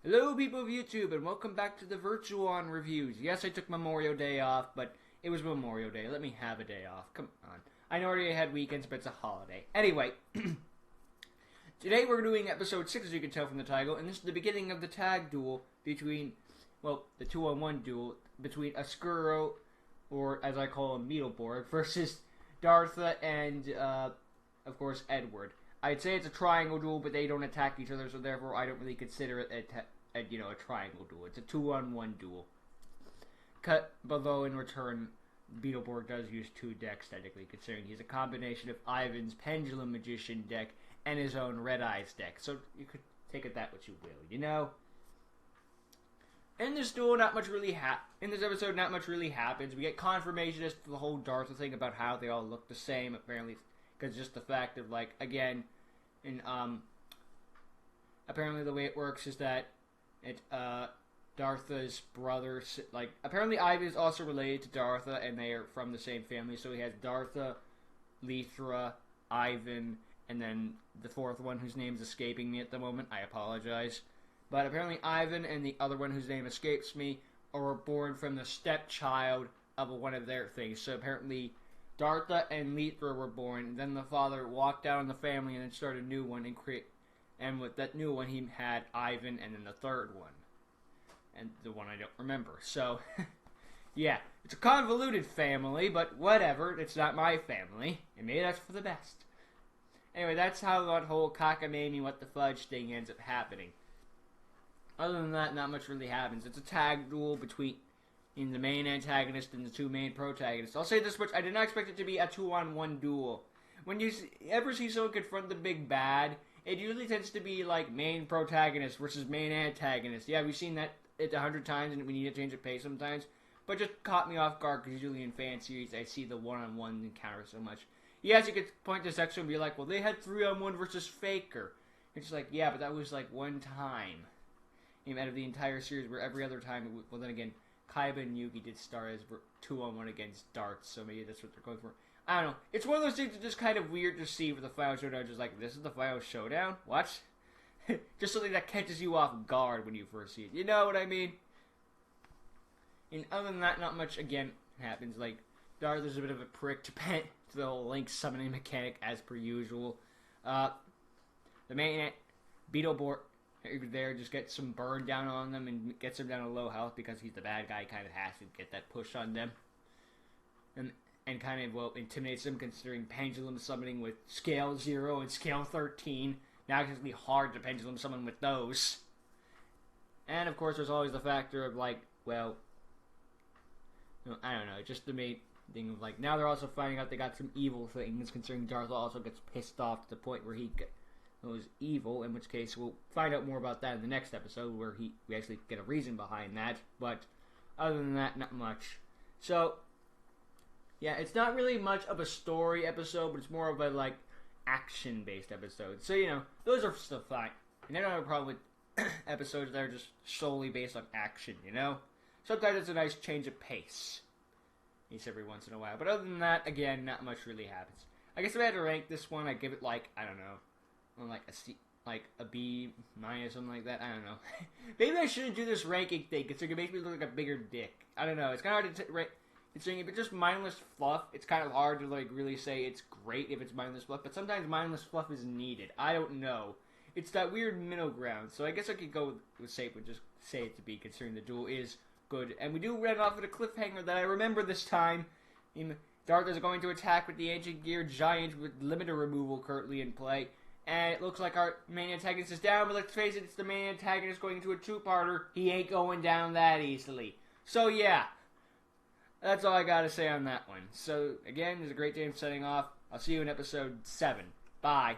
Hello people of YouTube and welcome back to the Virtuon Reviews. Yes, I took Memorial Day off, but it was Memorial Day. Let me have a day off. Come on. I know I already had weekends, but it's a holiday. Anyway, today we're doing episode 6, as you can tell from the title, and this is the beginning of the tag duel between, well, the 2-on-1 duel between Oscuro, or as I call him, Beetleborg, versus Dartha and, of course, Edward. I'd say it's a triangle duel, but they don't attack each other, so therefore I don't really consider it a triangle duel. It's a 2-on-1 duel. Cut below in return, Beetleborg does use 2 decks, technically, considering he's a combination of Ivan's Pendulum Magician deck and his own Red Eyes deck. So you could take it that what you will, you know? In this duel, in this episode, not much really happens. We get confirmation as to the whole Dartha thing about how they all look the same, apparently, because just the fact of, like, again, and apparently the way it works is that Dartha's brother, like, apparently Ivan is also related to Dartha, and they are from the same family, so he has Dartha, Lythra, Ivan, and then the fourth one whose name's escaping me at the moment. I apologize. But apparently Ivan and the other one whose name escapes me are born from the stepchild of one of their things. So apparently Dartha and Lythra were born, and then the father walked out on the family and then started a new one and with that new one he had Ivan and then the third one. And the one I don't remember. So, yeah, it's a convoluted family, but whatever, it's not my family, and maybe that's for the best. Anyway, that's how that whole cockamamie what the fudge thing ends up happening. Other than that, not much really happens. It's a tag duel between the main antagonist and the 2 main protagonists. I'll say this much, I did not expect it to be a 2-on-1 duel. When you ever see someone confront the big bad, it usually tends to be like main protagonist versus main antagonist. Yeah, we've seen that 100 times and we need to change the pace sometimes. But just caught me off guard because usually in fan series I see the 1-on-1 encounter so much. Yes, you could point to section and be like, well, they had 3-on-1 versus Faker. It's like, yeah, but that was like one time. Out of the entire series, where every other time, well then again, Kaiba and Yugi did start as 2-on-1 against Darts, so maybe that's what they're going for. I don't know. It's one of those things that's just kind of weird to see with the final showdown, just like, this is the final showdown? What? Just something that catches you off guard when you first see it. You know what I mean? And other than that, not much, again, happens. Like, Dartha's a bit of a prick to the whole Link summoning mechanic, as per usual. The main Beetleborg there just gets some burn down on them and gets them down to low health because he's the bad guy, kind of has to get that push on them. And kind of, well, intimidates them considering Pendulum summoning with Scale 0 and Scale 13. Now it's going to be hard to Pendulum summon with those. And, of course, there's always the factor of, like, well, I don't know, just the main thing of, like, now they're also finding out they got some evil things, considering Dartha also gets pissed off to the point where he was evil, in which case we'll find out more about that in the next episode, where we actually get a reason behind that. But other than that, not much. So, yeah, it's not really much of a story episode, but it's more of a, like, action-based episode. So, you know, those are still fine. And I don't have a problem with episodes that are just solely based on action, you know? Sometimes it's a nice change of pace. At least every once in a while. But other than that, again, not much really happens. I guess if I had to rank this one, I'd give it, like, I don't know, like a C, like a B minus, something like that. I don't know. Maybe I shouldn't do this ranking thing because it could make me look like a bigger dick. I don't know. It's kind of hard to rank. Considering if it's just mindless fluff, it's kind of hard to like really say it's great if it's mindless fluff. But sometimes mindless fluff is needed. I don't know. It's that weird middle ground. So I guess I could go with safe and just say it to be, considering the duel is good. And we do run off with a cliffhanger that I remember this time. Dartha's going to attack with the Ancient Gear Giant with limiter removal currently in play. And it looks like our main antagonist is down, but let's face it, it's the main antagonist going into a 2-parter. He ain't going down that easily. So, yeah. That's all I gotta say on that one. So, again, it was a great day of setting off. I'll see you in episode 7. Bye.